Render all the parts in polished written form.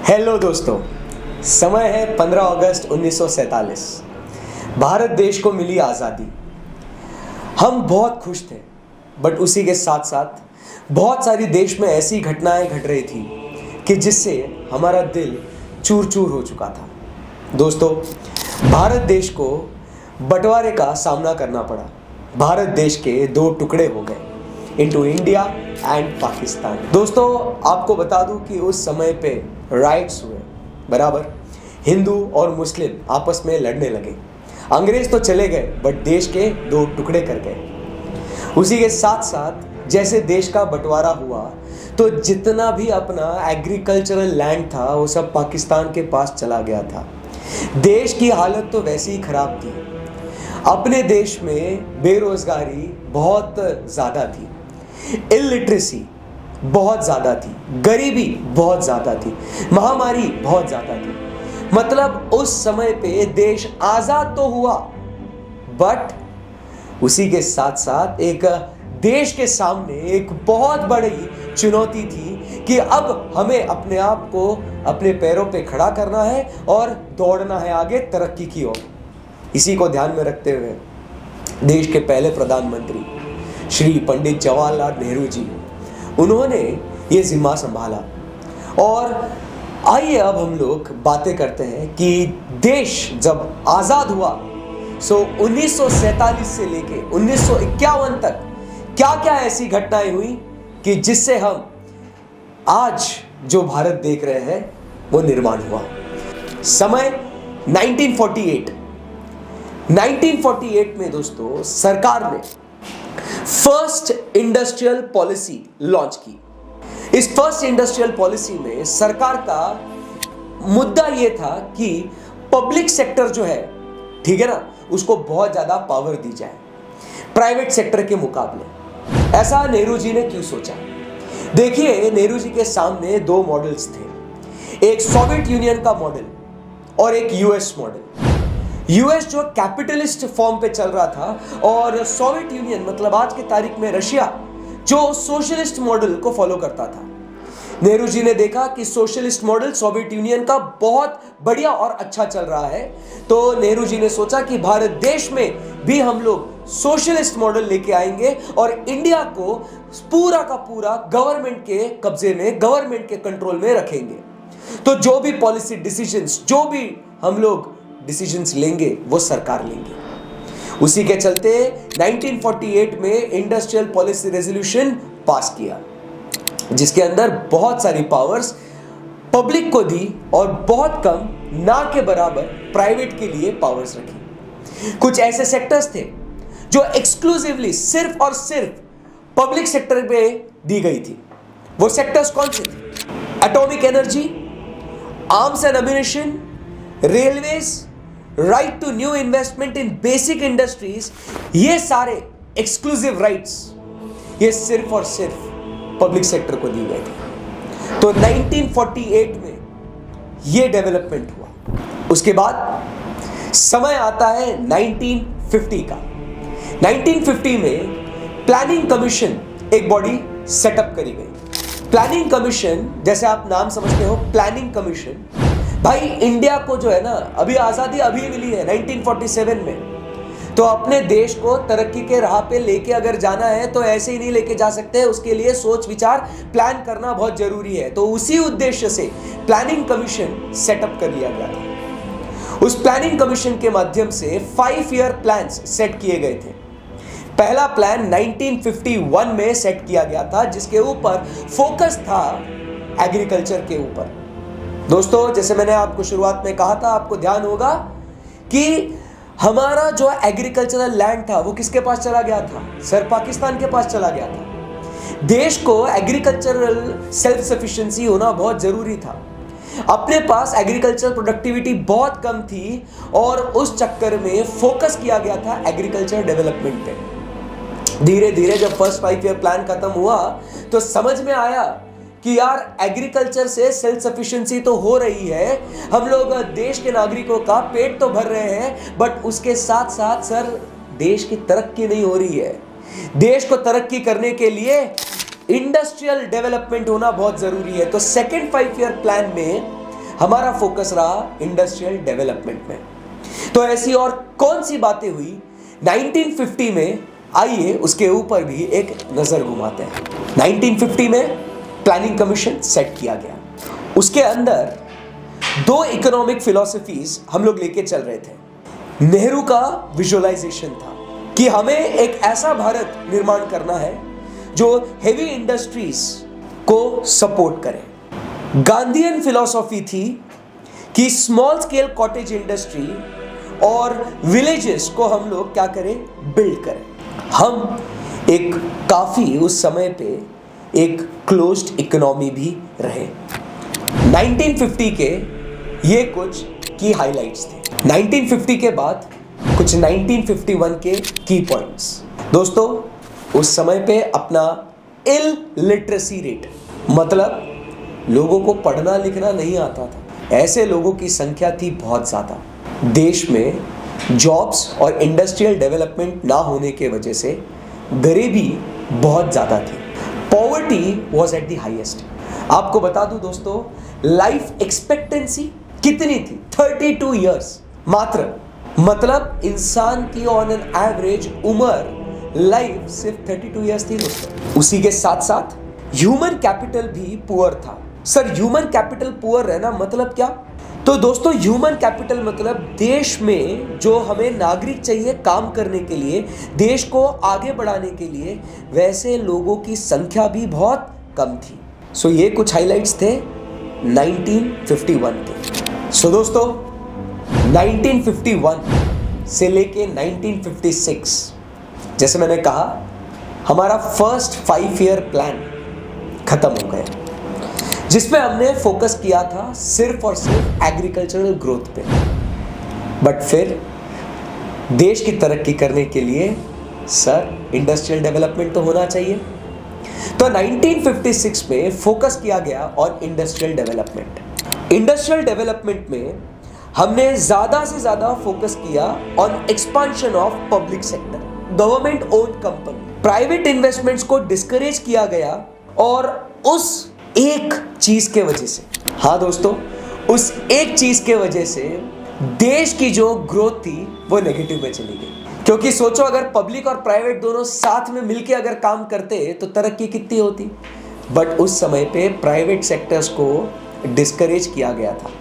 Hello दोस्तों, समय है 15 अगस्त 1947। भारत देश को मिली आज़ादी। हम बहुत खुश थे, बट उसी के साथ साथ बहुत सारी देश में ऐसी घटनाएं घट रही थी कि जिससे हमारा दिल चूर चूर हो चुका था। दोस्तों, भारत देश को बंटवारे का सामना करना पड़ा। भारत देश के दो टुकड़े हो गए, इनटू इंडिया एंड पाकिस्तान। दोस्तों, आपको बता दूं कि उस समय पे राइट्स हुए, बराबर हिंदू और मुस्लिम आपस में लड़ने लगे। अंग्रेज तो चले गए, बट देश के दो टुकड़े कर गए। उसी के साथ साथ जैसे देश का बंटवारा हुआ तो जितना भी अपना एग्रीकल्चरल लैंड था वो सब पाकिस्तान के पास चला गया था। देश की हालत तो वैसे ही खराब थी। अपने देश में बेरोजगारी बहुत ज़्यादा थी, इलिटरेसी बहुत ज़्यादा थी, गरीबी बहुत ज़्यादा थी, महामारी बहुत ज़्यादा थी। मतलब उस समय पे देश आज़ाद तो हुआ, बट उसी के साथ साथ एक देश के सामने एक बहुत बड़ी चुनौती थी कि अब हमें अपने आप को अपने पैरों पे खड़ा करना है और दौड़ना है आगे तरक्की की ओर। इसी को ध्यान में रखते हुए देश के पहले प्रधानमंत्री श्री पंडित जवाहरलाल नेहरू जी, उन्होंने ये जिम्मा संभाला। और आइए अब हम लोग बातें करते हैं कि देश जब आज़ाद हुआ, 1947 से लेके 1951 तक क्या क्या ऐसी घटनाएं हुई कि जिससे हम आज जो भारत देख रहे हैं वो निर्माण हुआ। समय 1948 में दोस्तों सरकार ने फर्स्ट इंडस्ट्रियल पॉलिसी लॉन्च की। इस फर्स्ट इंडस्ट्रियल पॉलिसी में सरकार का मुद्दा यह था कि पब्लिक सेक्टर जो है, ठीक है ना, उसको बहुत ज्यादा पावर दी जाए प्राइवेट सेक्टर के मुकाबले। ऐसा नेहरू जी ने क्यों सोचा? देखिए, नेहरू जी के सामने दो मॉडल्स थे, एक सोवियत यूनियन का मॉडल और एक यूएस मॉडल। यूएस जो कैपिटलिस्ट फॉर्म पे चल रहा था और सोवियत यूनियन मतलब आज की तारीख में रशिया जो सोशलिस्ट मॉडल को फॉलो करता था। नेहरू जी ने देखा कि सोशलिस्ट मॉडल सोवियत यूनियन का बहुत बढ़िया और अच्छा चल रहा है, तो नेहरू जी ने सोचा कि भारत देश में भी हम लोग सोशलिस्ट मॉडल लेके आएंगे और इंडिया को पूरा का पूरा गवर्नमेंट के कब्जे में, गवर्नमेंट के कंट्रोल में रखेंगे। तो जो भी पॉलिसी डिसीजंस, जो भी हम लोग डिसीजंस लेंगे वो सरकार लेंगे। उसी के चलते 1948 में इंडस्ट्रियल पॉलिसी रेजोल्यूशन पास किया, जिसके अंदर बहुत सारी पावर्स पब्लिक को दी और बहुत कम, ना के बराबर प्राइवेट के लिए पावर्स रखी। कुछ ऐसे सेक्टर्स थे जो एक्सक्लूसिवली सिर्फ और सिर्फ पब्लिक सेक्टर पे दी गई थी। वो सेक्टर्स कौन से थे? Atomic energy, arms and ammunition, railways, right to new investment in basic industries. ये सारे एक्सक्लूसिव राइट्स ये सिर्फ और सिर्फ पब्लिक सेक्टर को दी गई थी। तो 1948 में ये डेवलपमेंट हुआ। उसके बाद समय आता है 1950 का। 1950 में प्लानिंग कमीशन एक बॉडी सेटअप करी गई। प्लानिंग कमीशन, जैसे आप नाम समझते हो, प्लानिंग कमीशन, भाई इंडिया को जो है ना, अभी आज़ादी अभी मिली है 1947 में, तो अपने देश को तरक्की के राह पे लेके अगर जाना है तो ऐसे ही नहीं लेके जा सकते। उसके लिए सोच विचार प्लान करना बहुत जरूरी है। तो उसी उद्देश्य से प्लानिंग कमीशन सेटअप कर लिया गया था। उस प्लानिंग कमीशन के माध्यम से 5 ईयर प्लान्स सेट किए गए थे। पहला प्लान 1951 में सेट किया गया था, जिसके ऊपर फोकस था एग्रीकल्चर के ऊपर। दोस्तों, जैसे मैंने आपको शुरुआत में कहा था, आपको ध्यान होगा कि हमारा जो एग्रीकल्चरल लैंड था वो किसके पास चला गया था? सर, पाकिस्तान के पास चला गया था। देश को एग्रीकल्चरल सेल्फ सफिशिएंसी होना बहुत जरूरी था। अपने पास एग्रीकल्चर प्रोडक्टिविटी बहुत कम थी और उस चक्कर में फोकस किया गया था एग्रीकल्चर डेवलपमेंट पे। धीरे धीरे जब फर्स्ट 5 ईयर प्लान खत्म हुआ तो समझ में आया कि यार एग्रीकल्चर से सेल्फ सफिशिएंसी तो हो रही है, हम लोग देश के नागरिकों का पेट तो भर रहे हैं, बट उसके साथ साथ सर देश की तरक्की नहीं हो रही है। देश को तरक्की करने के लिए इंडस्ट्रियल डेवलपमेंट होना बहुत जरूरी है। तो सेकेंड 5 ईयर प्लान में हमारा फोकस रहा इंडस्ट्रियल डेवलपमेंट में। तो ऐसी और कौन सी बातें हुई 1950 में, आइए उसके ऊपर भी एक नजर घुमाते हैं। 1950 में प्लानिंग कमीशन सेट किया गया। उसके अंदर दो इकोनॉमिक फिलॉसफीज हम लोग लेके चल रहे थे। नेहरू का विजुअलाइजेशन था कि हमें एक ऐसा भारत निर्माण करना है जो हेवी इंडस्ट्रीज को सपोर्ट करे। गांधीयन फिलॉसफी थी कि स्मॉल स्केल कॉटेज इंडस्ट्री और विलेजेस को हम लोग क्या करें, बिल्ड करें। हम एक काफी उस समय पे एक क्लोज्ड इकोनॉमी भी रहे। 1950 के ये कुछ की हाइलाइट्स थे। 1950 के बाद कुछ 1951 के की पॉइंट्स। दोस्तों, उस समय पे अपना इलिटरेसी रेट, मतलब लोगों को पढ़ना लिखना नहीं आता था, ऐसे लोगों की संख्या थी बहुत ज़्यादा। देश में जॉब्स और इंडस्ट्रियल डेवलपमेंट ना होने के वजह से गरीबी बहुत ज़्यादा थी। Poverty was at the highest. आपको बता दूं दोस्तों, लाइफ एक्सपेक्टेंसी कितनी थी? 32 ईयर्स मात्र। मतलब इंसान की ऑन एन एवरेज उम्र लाइफ सिर्फ 32 ईयर्स थी दोस्तों। उसी के साथ साथ ह्यूमन कैपिटल भी पुअर था। सर, ह्यूमन कैपिटल पुअर रहना मतलब क्या? तो दोस्तों, ह्यूमन कैपिटल मतलब देश में जो हमें नागरिक चाहिए काम करने के लिए, देश को आगे बढ़ाने के लिए, वैसे लोगों की संख्या भी बहुत कम थी। सो ये कुछ हाइलाइट्स थे 1951 के। सो दोस्तों, 1951 से लेके 1956, जैसे मैंने कहा, हमारा फर्स्ट 5 ईयर प्लान खत्म हो गया, जिसमें हमने फोकस किया था सिर्फ और सिर्फ एग्रीकल्चरल ग्रोथ पे। बट फिर देश की तरक्की करने के लिए सर इंडस्ट्रियल डेवलपमेंट तो होना चाहिए। तो 1956 में फोकस किया गया on industrial development. Industrial development में हमने ज्यादा से ज्यादा फोकस किया on expansion of public sector, government owned company. Private investments को डिस्करेज किया गया और उस एक चीज के वजह से, हाँ दोस्तों, उस एक चीज के वजह से देश की जो ग्रोथ थी वो नेगेटिव में चली गई। क्योंकि सोचो, अगर पब्लिक और प्राइवेट दोनों साथ में मिलके अगर काम करते तो तरक्की कितनी होती। बट उस समय पे प्राइवेट सेक्टर्स को डिस्करेज किया गया था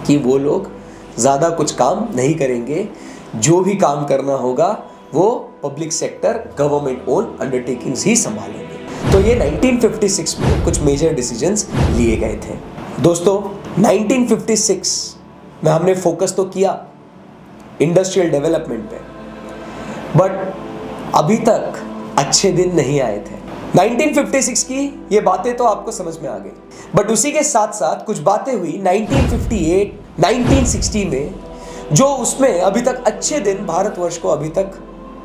कि वो लोग ज़्यादा कुछ काम नहीं करेंगे, जो भी काम करना होगा वो public sector, government own undertakings ही संभालेंगे। तो ये 1956 में कुछ मेजर डिसीजंस लिए गए थे। दोस्तों, 1956 में हमने फोकस तो किया इंडस्ट्रियल डेवलपमेंट पे, बट अभी तक अच्छे दिन नहीं आए थे। 1956 की ये बातें तो आपको समझ में आ गई, बट उसी के साथ साथ कुछ बातें हुई 1958, 1960 में, जो उसमें अभी तक अच्छे दिन भारतवर्ष को अभी तक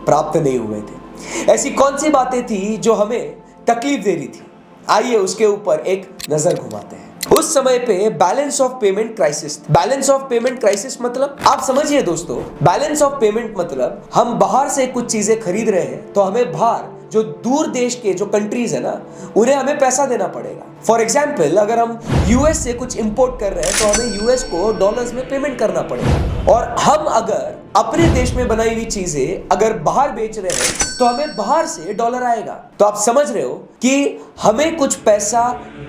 प्राप्त नहीं हुए थे। ऐसी कौन सी बातें थी जो हमें तकलीफ दे रही थी? आइए उसके ऊपर एक नजर घुमाते हैं। उस समय पे balance of payment crisis. Balance of payment crisis मतलब आप समझिए दोस्तों, बैलेंस ऑफ पेमेंट मतलब हम बाहर से कुछ चीजें खरीद रहे हैं तो हमें बाहर जो दूर देश के जो कंट्रीज है ना, उन्हें हमें पैसा देना पड़ेगा। फॉर एग्जाम्पल, अगर हम यूएस से कुछ इंपोर्ट कर रहे हैं तो हमें यूएस को डॉलर्स में पेमेंट करना पड़ेगा, और हम अगर अपने देश में बनाई हुई चीजें अगर बाहर बेच रहे हैं तो हमें बाहर से डॉलर आएगा। तो आप समझ रहे हो कि हमें कुछ पैसा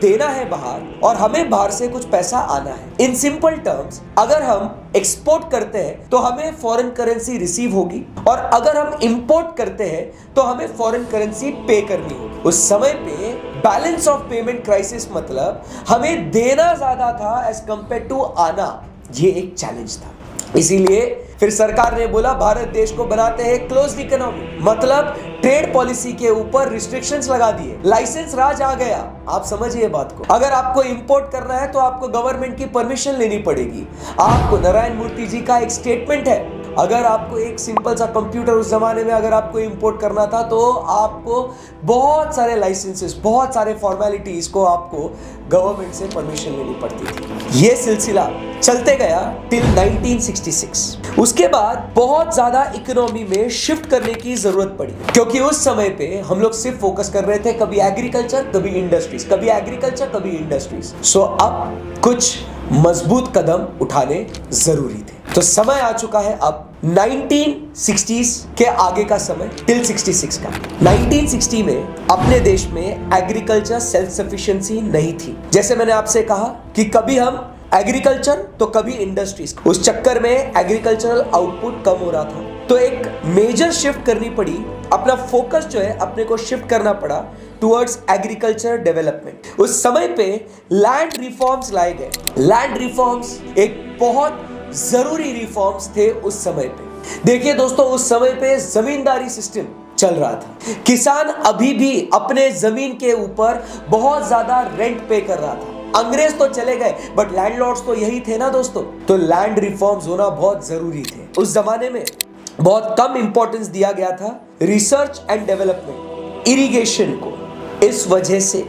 देना है बाहर और हमें बाहर से कुछ पैसा आना है। इन सिंपल टर्म्स, अगर हम एक्सपोर्ट करते हैं तो हमें फॉरेन करेंसी रिसीव होगी, और अगर हम इंपोर्ट करते हैं तो हमें फॉरेन करेंसी पे करनी होगी। उस समय पे बैलेंस ऑफ पेमेंट क्राइसिस मतलब हमें देना ज्यादा था एज कंपेयर टू आना। ये एक चैलेंज था। इसीलिए फिर सरकार ने बोला भारत देश को बनाते हैं क्लोज्ड इकोनॉमी, मतलब ट्रेड पॉलिसी के ऊपर रिस्ट्रिक्शंस लगा दिए, लाइसेंस राज आ गया। आप समझिए बात को। अगर आपको इंपोर्ट करना है तो आपको गवर्नमेंट की परमिशन लेनी पड़ेगी। आपको नारायण मूर्ति जी का एक स्टेटमेंट है, अगर आपको एक सिंपल सा कंप्यूटर उस जमाने में अगर आपको इंपोर्ट करना था तो आपको बहुत सारे लाइसेंसेस, बहुत सारे फॉर्मेलिटीज को आपको गवर्नमेंट से परमिशन लेनी पड़ती थी। ये सिलसिला चलते गया टिल 1966। उसके बाद बहुत ज्यादा इकोनॉमी में शिफ्ट करने की जरूरत पड़ी, क्योंकि उस समय पे हम लोग सिर्फ फोकस कर रहे थे कभी एग्रीकल्चर, कभी इंडस्ट्रीज, कभी एग्रीकल्चर, कभी इंडस्ट्रीज। सो अब कुछ मजबूत कदम उठाने जरूरी थे। तो समय आ चुका है अब 1960s के आगे का समय टिल 66 का। 1960 में अपने देश में एग्रीकल्चर सेल्फ सफिशिएंसी नहीं थी। जैसे मैंने आपसे कहा कि कभी हम एग्रीकल्चर तो कभी इंडस्ट्रीज, उस चक्कर में एग्रीकल्चरल आउटपुट कम हो रहा था, तो एक मेजर शिफ्ट करनी पड़ी। अपना फोकस जो है अपने को शिफ्ट करना पड़ा टुवर्ड्स एग्रीकल्चर डेवलपमेंट। उस समय पे लैंड रिफॉर्म्स लाए गए। लैंड रिफॉर्म्स एक बहुत जरूरी रिफॉर्म्स थे उस समय पे। देखिए दोस्तों, उस समय पे जमींदारी सिस्टम चल रहा था। किसान अभी भी अपने जमीन के ऊपर बहुत ज्यादा रेंट पे कर रहा था। अंग्रेज तो चले गए बट लैंडलॉर्ड्स तो यही थे ना दोस्तों। तो लैंड रिफॉर्म्स होना बहुत जरूरी थे। उस जमाने में बहुत कम इंपॉर्टेंस दिया गया था रिसर्च एंड डेवलपमेंट, इरिगेशन को। इस वजह से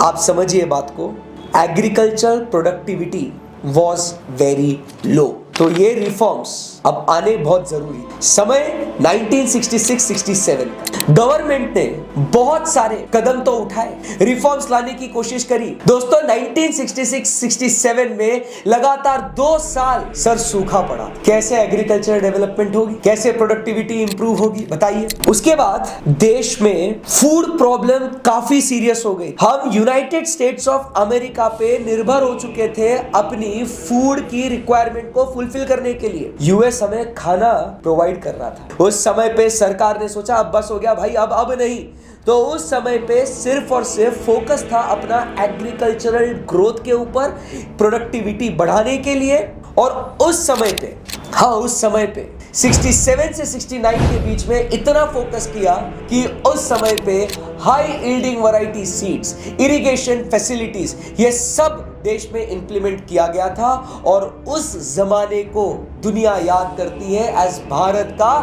आप समझिए बात को, agriculture productivity was very low. तो ये रिफॉर्म्स अब आने बहुत जरूरी थे। समय 1966-67 का। गवर्नमेंट ने बहुत सारे कदम तो उठाए, रिफॉर्म्स लाने की कोशिश करी। दोस्तों 1966-67 में लगातार 2 साल सर सूखा पड़ा। कैसे एग्रीकल्चर डेवलपमेंट होगी, कैसे प्रोडक्टिविटी इंप्रूव होगी, बताइए। उसके बाद देश में फूड प्रॉब्लम काफी सीरियस हो गई। हम यूनाइटेड स्टेट्स ऑफ अमेरिका पे निर्भर हो चुके थे अपनी फूड की रिक्वायरमेंट को फुलफिल करने के लिए। यूएस हमें खाना प्रोवाइड कर रहा था। उस समय पे सरकार ने सोचा अब बस हो गया भाई, अब नहीं। तो उस समय पे सिर्फ और सिर्फ फोकस था अपना एग्रीकल्चरल ग्रोथ के ऊपर, प्रोडक्टिविटी बढ़ाने के लिए। और उस समय पे 67 से 69 के बीच में इतना फोकस किया कि उस समय पे high yielding variety seeds, irrigation facilities, ये सब देश में इंप्लीमेंट किया गया था। और उस जमाने को दुनिया याद करती है एज भारत का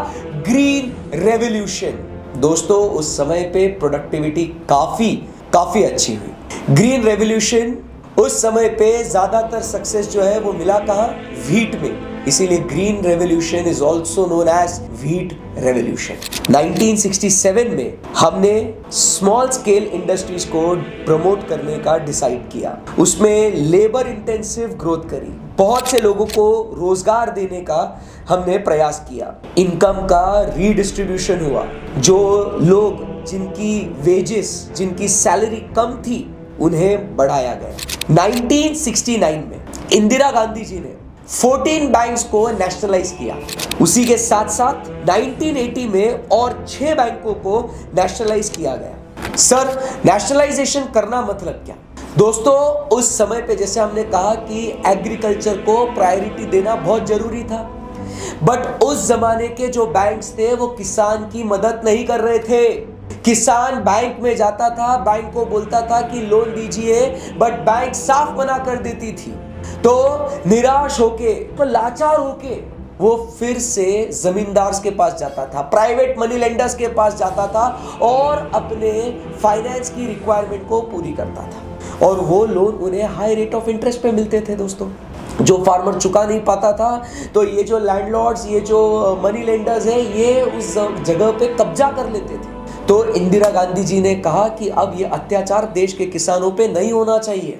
ग्रीन रेवोल्यूशन। दोस्तों उस समय पे प्रोडक्टिविटी काफी अच्छी हुई। ग्रीन रेवोल्यूशन उस समय पे ज्यादातर सक्सेस जो है वो मिला कहां, व्हीट में। इसीलिए green revolution is also known as wheat revolution. 1967 में हमने स्मॉल स्केल इंडस्ट्रीज को प्रमोट करने का डिसाइड किया। उसमें लेबर इंटेंसिव ग्रोथ करी, बहुत से लोगों को रोजगार देने का हमने प्रयास किया। इनकम का रीडिस्ट्रीब्यूशन हुआ। जो लोग जिनकी वेजेस, जिनकी सैलरी कम थी, उन्हें बढ़ाया गया। 1969 में इंदिरा गांधी जी ने 14 बैंक्स को नेशनलाइज किया। उसी के साथ साथ 1980 में और 6 बैंकों को नेशनलाइज किया गया। सर नेशनलाइजेशन करना मतलब क्या? दोस्तों उस समय पे जैसे हमने कहा कि एग्रीकल्चर को प्रायोरिटी देना बहुत जरूरी था, बट उस जमाने के जो बैंक्स थे वो किसान की मदद नहीं कर रहे थे। किसान बैंक में जाता था, बैंक को बोलता था कि लोन दीजिए, बट बैंक साफ मना कर देती थी। तो निराश होके, तो लाचार होके वो फिर से जमींदार्स के पास जाता था, प्राइवेट मनी लेंडर्स के पास जाता था और अपने फाइनेंस की रिक्वायरमेंट को पूरी करता था। और वो लोन उन्हें हाई रेट ऑफ इंटरेस्ट पे मिलते थे दोस्तों। जो फार्मर चुका नहीं पाता था तो ये जो लैंडलॉर्ड्स, ये जो मनी लेंडर्स है, ये उस जगह पे कब्जा कर लेते थे। तो इंदिरा गांधी जी ने कहा कि अब ये अत्याचार देश के किसानों पे नहीं होना चाहिए।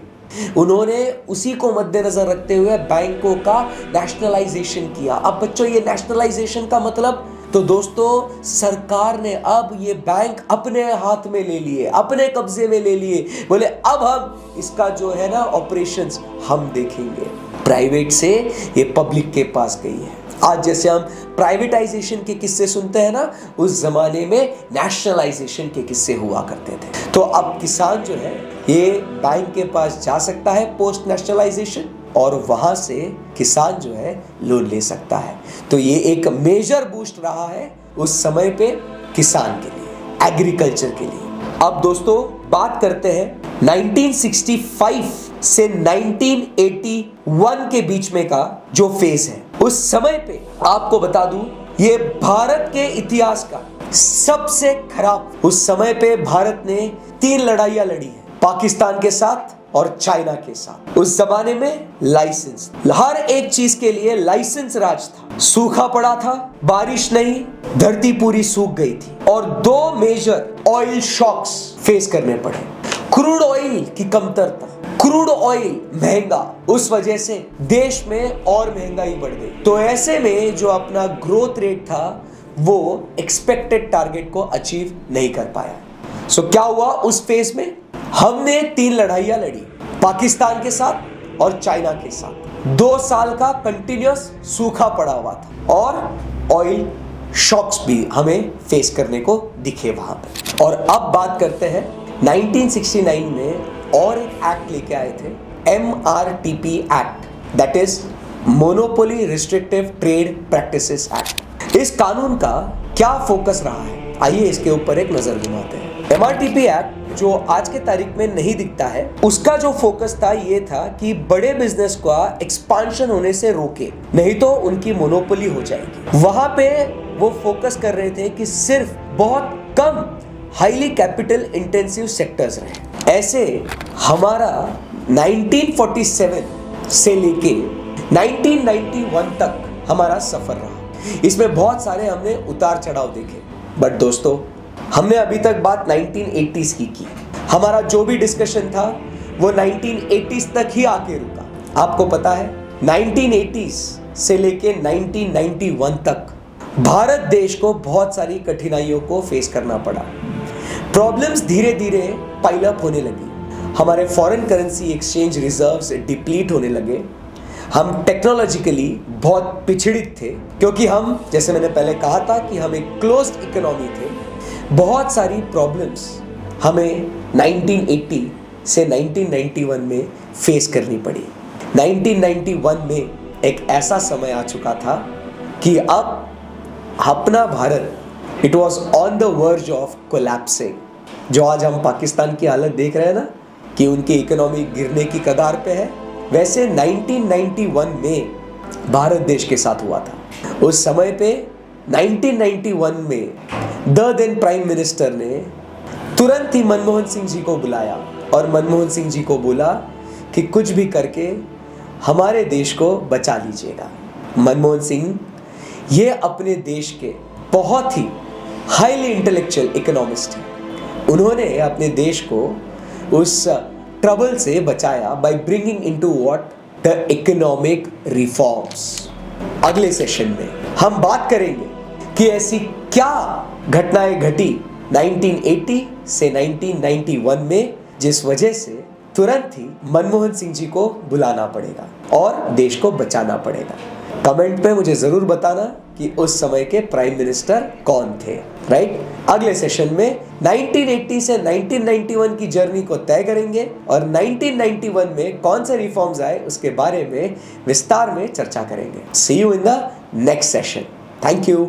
उन्होंने उसी को मद्देनजर रखते हुए बैंकों का नेशनलाइजेशन किया। अब बच्चों ये नेशनलाइजेशन का मतलब, तो दोस्तों सरकार ने अब ये बैंक अपने हाथ में ले लिए, अपने कब्जे में ले लिए। बोले अब हम इसका जो है ना ऑपरेशंस हम देखेंगे। प्राइवेट से ये पब्लिक के पास गई है। आज जैसे हम प्राइवेटाइजेशन के किस्से सुनते हैं ना, उस जमाने में नेशनलाइजेशन के किस्से हुआ करते थे। तो अब किसान जो है ये बैंक के पास जा सकता है पोस्ट नेशनलाइजेशन, और वहां से किसान जो है लोन ले सकता है। तो ये एक मेजर बूस्ट रहा है उस समय पे किसान के लिए, एग्रीकल्चर के लिए। अब दोस्तों बात करते हैं 1965 से 1981 के बीच में का जो फेज है। उस समय पे आपको बता दूं, ये भारत के इतिहास का सबसे खराब। उस समय पे भारत ने 3 लड़ाइयां लड़ी है, पाकिस्तान के साथ और चाइना के साथ। उस जमाने में लाइसेंस, हर एक चीज के लिए लाइसेंस राज था। सूखा पड़ा था, बारिश नहीं, धरती पूरी सूख गई थी, और 2 मेजर ऑयल शॉक्स फेस करने पड़े। क्रूड ऑयल की कमतरता, क्रूड ऑयल महंगा, उस वजह से देश में और महंगाई बढ़ गई। तो ऐसे में जो अपना ग्रोथ रेट था वो एक्सपेक्टेड टारगेट को अचीव नहीं कर पाया। सो क्या हुआ उस फेज में? हमने 3 लड़ाइयां लड़ी, पाकिस्तान के साथ और चाइना के साथ। 2 साल का कंटिन्यूअस सूखा पड़ा हुआ था और ऑयल शॉक्स भी हमें फेस करने को दिखे वहां पे। और अब बात करते हैं 1969 में और एक एक्ट लेके आए थे, MRTP act, that is monopoly restrictive trade practices act. इस कानून का क्या फोकस रहा है, आइए इसके ऊपर एक नजर घुमाते हैं। MRTP एक्ट जो आज के तारीख में नहीं दिखता है, उसका जो फोकस था ये था कि बड़े बिजनेस का एक्सपांशन होने से रोके, नहीं तो उनकी मोनोपोली हो जाएगी। वहां पे वो फोकस कर रहे थे कि सिर्फ बहुत कम हाईली कैपिटल इंटेंसिव सेक्टर्स रहे। ऐसे हमारा 1947 से लेके 1991 तक हमारा सफर रहा। इसमें बहुत सारे हमने उतार चढ़ाव देखे, बट दोस्तों हमने अभी तक बात 1980s की। हमारा जो भी डिस्कशन था वो 1980s तक ही आके रुका। आपको पता है 1980s से लेके 1991 तक भारत देश को बहुत सारी कठिनाइयों को फेस करना पड़ा। प्रॉब्लम्स धीरे धीरे पाइल अप होने लगी। हमारे foreign currency exchange reserves deplete होने लगे। हम टेक्नोलॉजिकली बहुत पिछड़ित थे, क्योंकि हम, जैसे मैंने पहले कहा था कि हम एक क्लोज्ड इकोनॉमी थे। बहुत सारी प्रॉब्लम्स हमें 1980 से 1991 में फेस करनी पड़ी। 1991 में एक ऐसा समय आ चुका था कि अब अपना Bharat it was on the verge of collapsing. जो आज हम पाकिस्तान की हालत देख रहे हैं ना, कि उनकी इकोनॉमी गिरने की कगार पे है, वैसे 1991 में भारत देश के साथ हुआ था। उस समय पे 1991 में द देन प्राइम मिनिस्टर ने तुरंत ही मनमोहन सिंह जी को बुलाया और मनमोहन सिंह जी को बोला कि कुछ भी करके हमारे देश को बचा लीजिएगा। मनमोहन सिंह ये अपने देश के बहुत ही हाईली इंटेलेक्चुअल इकोनॉमिस्ट हैं। उन्होंने अपने देश को उस ट्रबल से बचाया by bringing into what the economic reforms. अगले सेशन में हम बात करेंगे कि ऐसी क्या घटनाएं घटी 1980 से 1991 में, जिस वजह से तुरंत ही मनमोहन सिंह जी को बुलाना पड़ेगा और देश को बचाना पड़ेगा। कमेंट पे मुझे जरूर बताना कि उस समय के प्राइम मिनिस्टर कौन थे, राइट? अगले सेशन में 1980 से 1991 की जर्नी को तय करेंगे और 1991 में कौन से रिफॉर्म्स आए उसके बारे में विस्तार में चर्चा करेंगे। See you in the next session. Thank you.